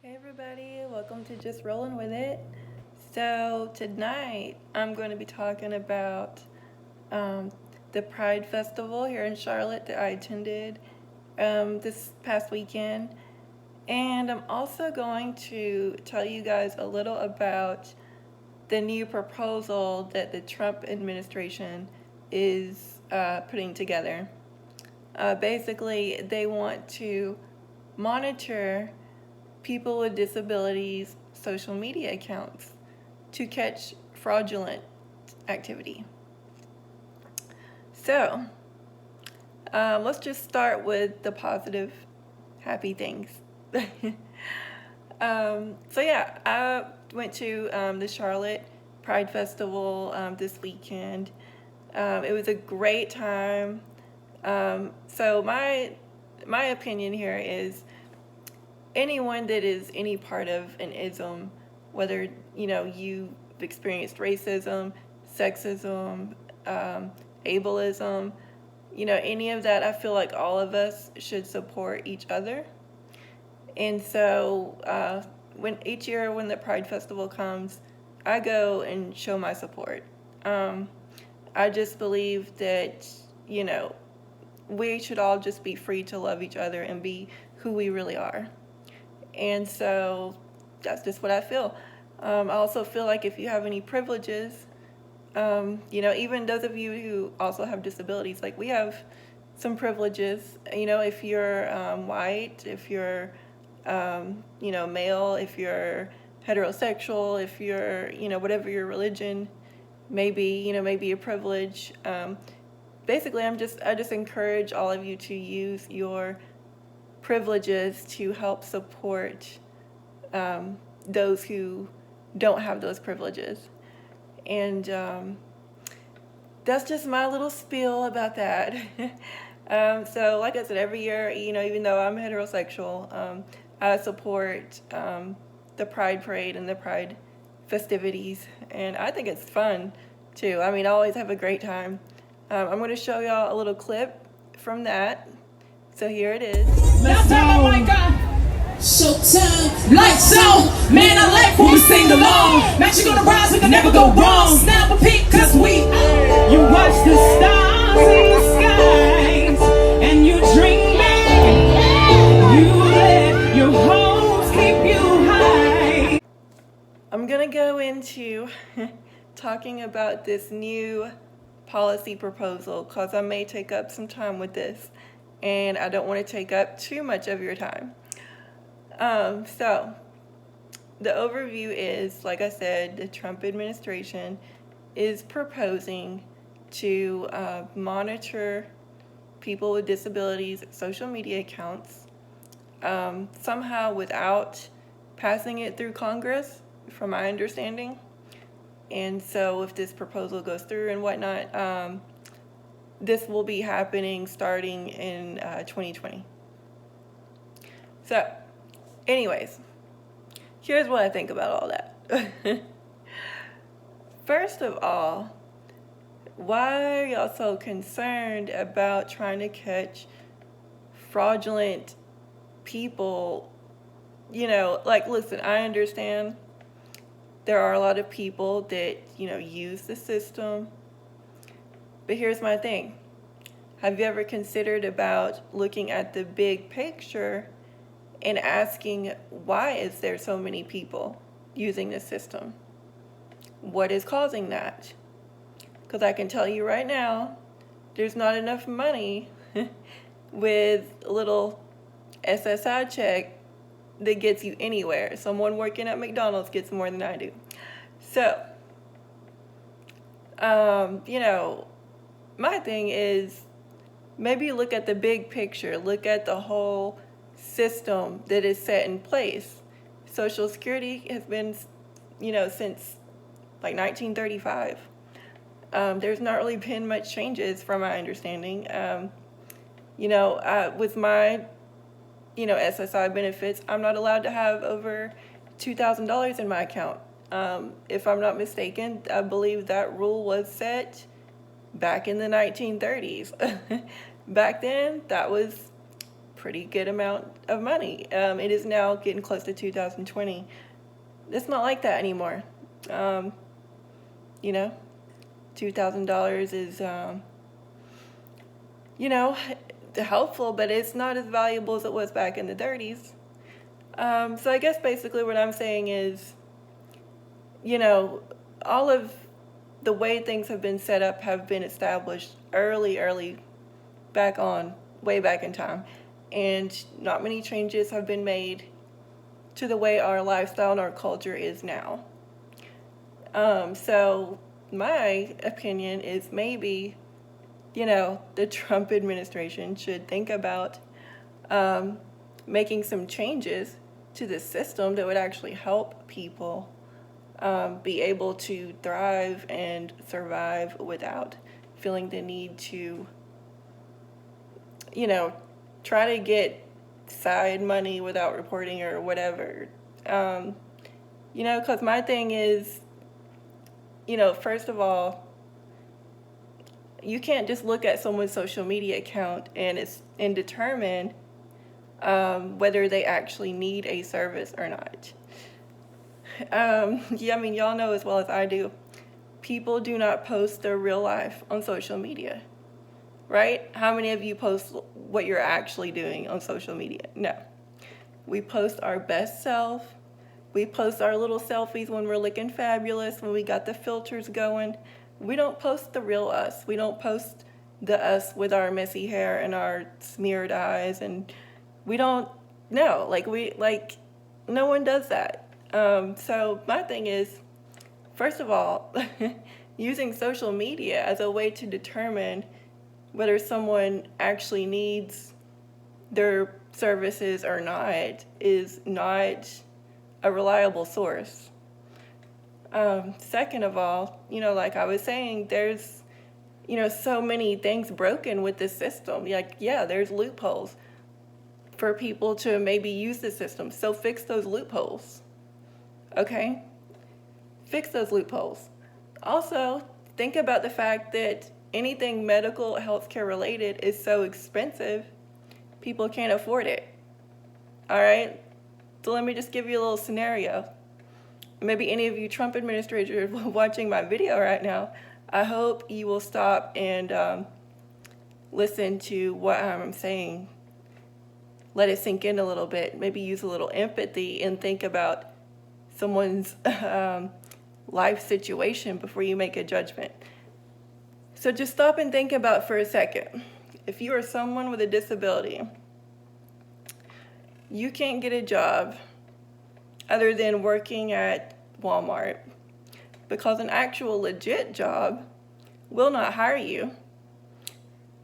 Hey everybody, welcome to Just Rollin with It. So tonight I'm going to be talking about um, the Pride Festival here in Charlotte that I attended this past weekend. And I'm also going to tell you guys a little about the new proposal that the Trump administration is putting together. Basically, they want to monitor people with disabilities social media accounts to catch fraudulent activity. So, let's just start with the positive, happy things. I went to the Charlotte Pride Festival this weekend. It was a great time. My opinion here is anyone that is any part of an ism, whether you've experienced racism, sexism, ableism, any of that, I feel like all of us should support each other. And so when each year when the Pride Festival comes, I go and show my support. I just believe that we should all just be free to love each other and be who we really are. And so that's just what I feel. I also feel like if you have any privileges, even those of you who also have disabilities, like we have some privileges. If you're white, if you're, male, if you're heterosexual, if you're, whatever your religion may be, may be a privilege. Basically, I just encourage all of you to use your privileges to help support those who don't have those privileges. And that's just my little spiel about that. So like I said, every year, even though I'm heterosexual, I support the Pride Parade and the Pride festivities. And I think it's fun, too. I always have a great time. I'm going to show y'all a little clip from that. So here it is. Let's go. Showtime, lights on. Man, I like when we sing along. Match, you gonna rise, we can never go wrong. Snap a peek, cause we you watch the stars in the skies, and you dream big. You let your hopes keep you high. I'm gonna go into talking about this new policy proposal because I may take up some time with this, and I don't want to take up too much of your time. So the overview is, like I said, the Trump administration is proposing to monitor people with disabilities' social media accounts somehow without passing it through Congress, from my understanding. And so if this proposal goes through and whatnot, this will be happening starting in 2020. So, anyways, here's what I think about all that. First of all, why are y'all so concerned about trying to catch fraudulent people? Listen, I understand there are a lot of people that, use the system. But here's my thing. Have you ever considered about looking at the big picture and asking, why is there so many people using the system? What is causing that? Because I can tell you right now, there's not enough money with a little SSI check that gets you anywhere. Someone working at McDonald's gets more than I do. So, my thing is maybe look at the big picture, look at the whole system that is set in place. Social Security has been, since like 1935. There's not really been much changes from my understanding. With my, SSI benefits, I'm not allowed to have over $2,000 in my account. If I'm not mistaken, I believe that rule was set back in the 1930s. Back then, that was pretty good amount of money. It is now getting close to 2020. It's not like that anymore. You know, $2,000 is, you know, helpful, but it's not as valuable as it was back in the 30s. So I guess basically what I'm saying is, you know, all of the way things have been set up have been established early way back in time. And not many changes have been made to the way our lifestyle and our culture is now. So my opinion is maybe, you know, the Trump administration should think about making some changes to the system that would actually help people be able to thrive and survive without feeling the need to, you know, try to get side money without reporting or whatever. You know, because my thing is, you know, first of all, you can't just look at someone's social media account and determine whether they actually need a service or not. Yeah, I mean, y'all know as well as I do, people do not post their real life on social media, right? How many of you post what you're actually doing on social media? No. We post our best self. We post our little selfies when we're looking fabulous, when we got the filters going. We don't post the real us. We don't post the us with our messy hair and our smeared eyes, and we don't know. No one does that. So my thing is, first of all, using social media as a way to determine whether someone actually needs their services or not is not a reliable source. Second of all, you know, like I was saying, there's, you know, so many things broken with this system. Like, yeah, there's loopholes for people to maybe use the system. So fix those loopholes. Okay? Fix those loopholes. Also, think about the fact that anything medical, healthcare related is so expensive, people can't afford it. All right? So let me just give you a little scenario. Maybe any of you Trump administrators watching my video right now, I hope you will stop and listen to what I'm saying. Let it sink in a little bit. Maybe use a little empathy and think about someone's life situation before you make a judgment. So just stop and think about for a second. If you are someone with a disability, you can't get a job other than working at Walmart because an actual legit job will not hire you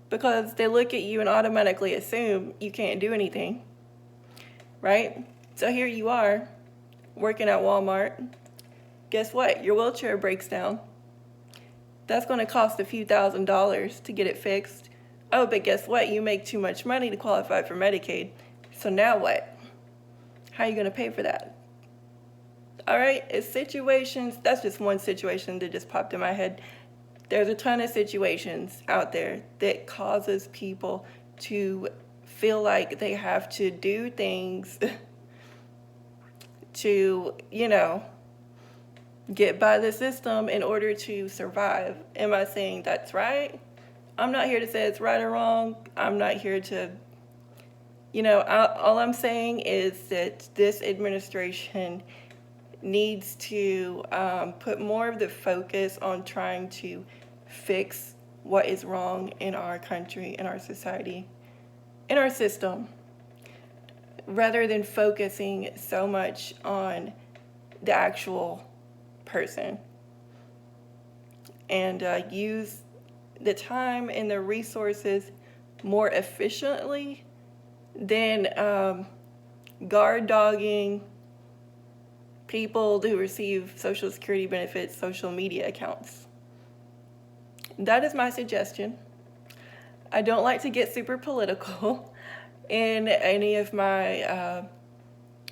because they look at you and automatically assume you can't do anything, right? So here you are working at Walmart. Guess what? Your wheelchair breaks down. That's going to cost a few $1,000s to get it fixed. Oh, but guess what? You make too much money to qualify for Medicaid. So now what? How are you going to pay for that? All right, it's situations. That's just one situation that just popped in my head. There's a ton of situations out there that causes people to feel like they have to do things to, you know, get by the system in order to survive. Am I saying that's right? I'm not here to say it's right or wrong. I'm not here to, you know, all I'm saying is that this administration needs to put more of the focus on trying to fix what is wrong in our country, in our society, in our system, rather than focusing so much on the actual person, and use the time and the resources more efficiently than guard dogging people who receive Social Security benefits social media accounts. That is my suggestion. I don't like to get super political in any of my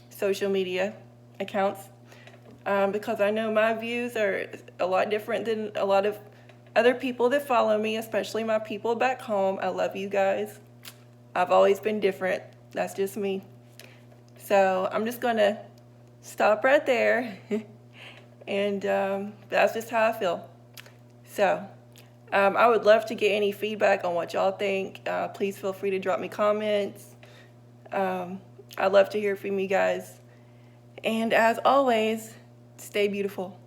social media accounts because I know my views are a lot different than a lot of other people that follow me, especially my people back home. I love you guys. I've always been different. That's just me. So I'm just going to stop right there. And that's just how I feel. So I would love to get any feedback on what y'all think. Please feel free to drop me comments. I'd love to hear from you guys. And as always, stay beautiful.